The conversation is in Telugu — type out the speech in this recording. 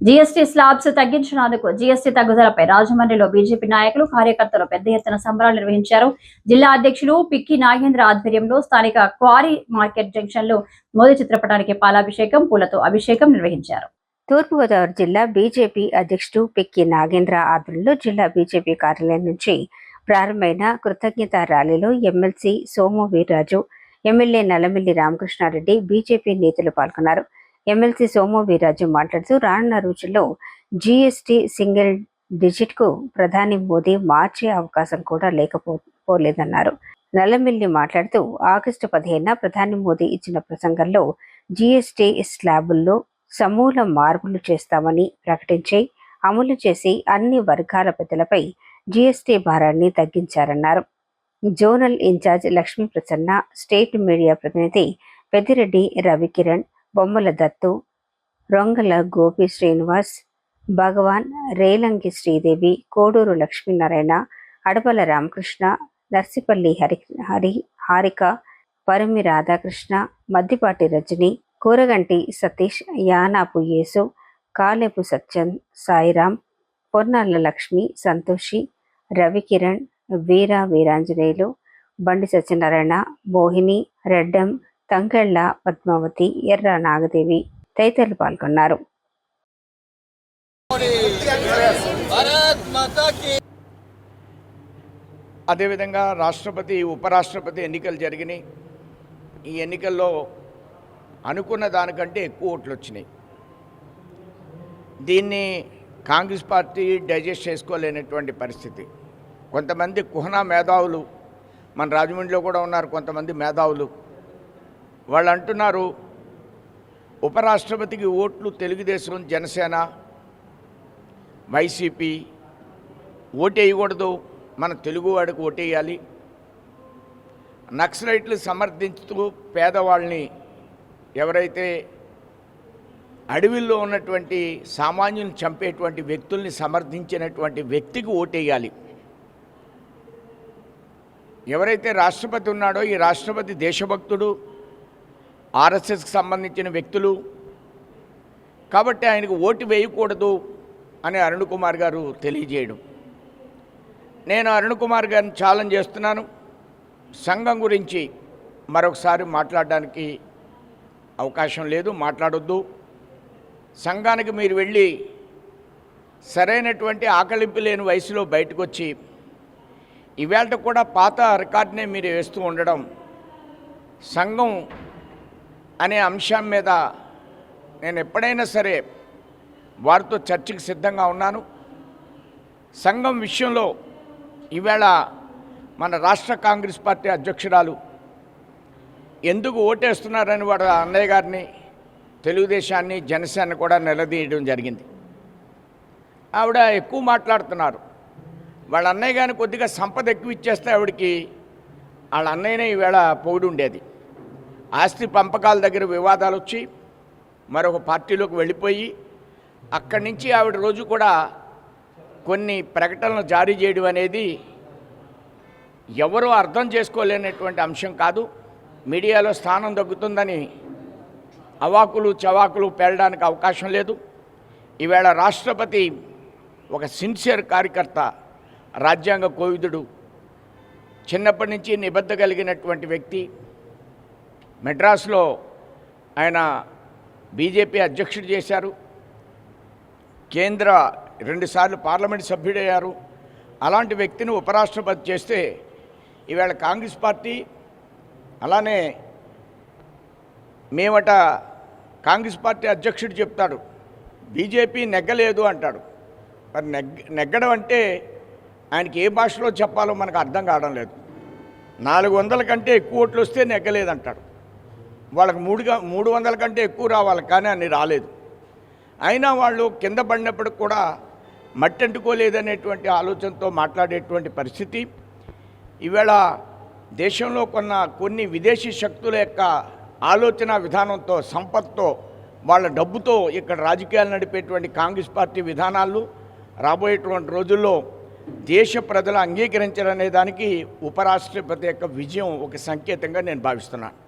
జీఎస్టీ స్లాబ్స్ తగ్గించినందుకు జీఎస్టీ తగ్గుదలపై రాజమండ్రిలో బీజేపీ నాయకులు కార్యకర్తలు పెద్ద ఎత్తున సంబరాలు నిర్వహించారు. జిల్లా అధ్యక్షులు పిక్కి నాగేంద్ర ఆధ్వర్యంలో స్థానిక క్వారీ మార్కెట్ జంక్షన్ లో మోదీ చిత్రపటానికి పాలాభిషేకం, పూలతో అభిషేకం నిర్వహించారు. తూర్పుగోదావరి జిల్లా బీజేపీ అధ్యక్షుడు పిక్కి నాగేంద్ర ఆధ్వర్యంలో జిల్లా బీజేపీ కార్యాలయం నుంచి ప్రారంభమైన కృతజ్ఞత ర్యాలీలో MLC Somu Veerraju, MLA Nallamilli Ramakrishna Reddy, BJP నేతలు పాల్గొన్నారు. ఎమ్మెల్సీ సోము వీర్రాజు మాట్లాడుతూ రానున్న రోజుల్లో జీఎస్టీ సింగిల్ డిజిట్కు ప్రధాని మోదీ మార్చే అవకాశం కూడా లేకపోలేదన్నారు. నల్లమిల్లి మాట్లాడుతూ ఆగస్టు 15న ప్రధాని మోదీ ఇచ్చిన ప్రసంగంలో జీఎస్టీ స్లాబుల్లో సమూల మార్పులు చేస్తామని ప్రకటించి అమలు చేసి అన్ని వర్గాల ప్రజలపై జీఎస్టీ భారాన్ని తగ్గించారన్నారు. Zonal in charge Lakshmi Prasanna, state media ప్రతినిధి పెద్దిరెడ్డి రవికిరణ్, బొమ్మల దత్తు, రొంగల గోపి శ్రీనివాస్, భగవాన్, రేలంగి శ్రీదేవి, కోడూరు లక్ష్మీనారాయణ, అడపల రామకృష్ణ, నర్సిపల్లి హారిక, పరిమి రాధాకృష్ణ, మద్దిపాటి రజని, కూరగంటి సతీష్, యానాపు యేసు, కాలేపు సత్యం, సాయిరాం, పొన్నాల లక్ష్మి, సంతోషి, రవికిరణ్, వీరాంజనేయులు, బండి సత్యనారాయణ, మోహిని, రెడ్డం, తంగళ్ళ పద్మావతి, ఎర్ర నాగదేవి తదితరులు పాల్గొన్నారు. అదేవిధంగా రాష్ట్రపతి, ఉపరాష్ట్రపతి ఎన్నికలు జరిగినాయి. ఈ ఎన్నికల్లో అనుకున్న దానికంటే ఎక్కువ ఓట్లు వచ్చినాయి. దీన్ని కాంగ్రెస్ పార్టీ డైజెస్ట్ చేసుకోలేనటువంటి పరిస్థితి. కొంతమంది కుహనా మేధావులు మన రాజమండ్రిలో కూడా ఉన్నారు. కొంతమంది మేధావులు వాళ్ళు అంటున్నారు, ఉపరాష్ట్రపతికి ఓట్లు తెలుగుదేశం, జనసేన, వైసీపీ ఓటేయకూడదు, మన తెలుగువాడికి ఓటేయాలి. నక్సలైట్లు సమర్థించుతూ పేదవాళ్ళని, ఎవరైతే అడవిల్లో ఉన్నటువంటి సామాన్యుని చంపేటువంటి వ్యక్తుల్ని సమర్థించినటువంటి వ్యక్తికి ఓటేయాలి. ఎవరైతే రాష్ట్రపతి ఉన్నాడో ఈ రాష్ట్రపతి దేశభక్తుడు, ఆర్ఎస్ఎస్కి సంబంధించిన వ్యక్తులు కాబట్టి ఆయనకు ఓటు వేయకూడదు అని అరుణ్ కుమార్ గారు తెలియజేయడం. నేను అరుణ్ కుమార్ గారిని ఛాలెంజ్ చేస్తున్నాను. సంఘం గురించి మరొకసారి మాట్లాడడానికి అవకాశం లేదు, మాట్లాడొద్దు. సంఘానికి మీరు వెళ్ళి సరైనటువంటి ఆకలింపు లేని వయసులో బయటకు వచ్చి ఇవాళ కూడా పాత రికార్డునే మీరు వేస్తూ ఉండడం, సంఘం అనే అంశం మీద నేను ఎప్పుడైనా సరే వారితో చర్చకు సిద్ధంగా ఉన్నాను. సంఘం విషయంలో ఈవేళ మన రాష్ట్ర కాంగ్రెస్ పార్టీ అధ్యక్షురాలు ఎందుకు ఓటేస్తున్నారని వాడు అన్నయ్య గారిని, తెలుగుదేశాన్ని, జనసేన కూడా నిలదీయడం జరిగింది. ఆవిడ ఎక్కువ మాట్లాడుతున్నారు. వాళ్ళ అన్నయ్య గారిని కొద్దిగా సంపద ఎక్కువ ఇచ్చేస్తే ఆవిడకి వాళ్ళ అన్నయ్యనే ఈవేళ పొగిడి ఉండేది. ఆస్తి పంపకాల దగ్గర వివాదాలు వచ్చి మరొక పార్టీలోకి వెళ్ళిపోయి అక్కడి నుంచి ఆవిడ రోజు కూడా కొన్ని ప్రకటనలు జారీ చేయడం అనేది ఎవరూ అర్థం చేసుకోలేనటువంటి అంశం కాదు. మీడియాలో స్థానం దక్కుతుందని అవాకులు చవాకులు పేలడానికి అవకాశం లేదు. ఈవేళ రాష్ట్రపతి ఒక సిన్సియర్ కార్యకర్త, రాజ్యాంగ కోవిదుడు, చిన్నప్పటి నుంచి నిబద్ధ కలిగినటువంటి వ్యక్తి. మెడ్రాస్లో ఆయన బీజేపీ అధ్యక్షుడు చేశారు, కేంద్ర 2 సార్లు పార్లమెంట్ సభ్యుడయ్యారు. అలాంటి వ్యక్తిని ఉపరాష్ట్రపతి చేస్తే ఈవేళ కాంగ్రెస్ పార్టీ అలానే మేమట కాంగ్రెస్ పార్టీ అధ్యక్షుడు చెప్తాడు బీజేపీ నెగ్గలేదు అంటాడు. మరి నెగ్గడం అంటే ఆయనకి ఏ భాషలో చెప్పాలో మనకు అర్థం కావడం లేదు. 400 కంటే ఎక్కువ ఓట్లు వస్తే నెగ్గలేదంటాడు. వాళ్ళకి 300 కంటే ఎక్కువ రావాలి, కానీ అన్ని రాలేదు. అయినా వాళ్ళు కింద పడినప్పటికి కూడా మట్టంటుకోలేదనేటువంటి ఆలోచనతో మాట్లాడేటువంటి పరిస్థితి. ఈవేళ దేశంలో కొన్ని విదేశీ శక్తుల యొక్క ఆలోచన విధానంతో, సంపత్తో, వాళ్ళ డబ్బుతో ఇక్కడ రాజకీయాలు నడిపేటువంటి కాంగ్రెస్ పార్టీ విధానాలు రాబోయేటువంటి రోజుల్లో దేశ ప్రజలు అంగీకరించాలనే దానికి ఉపరాష్ట్రపతి యొక్క విజయం ఒక సంకేతంగా నేను భావిస్తున్నాను.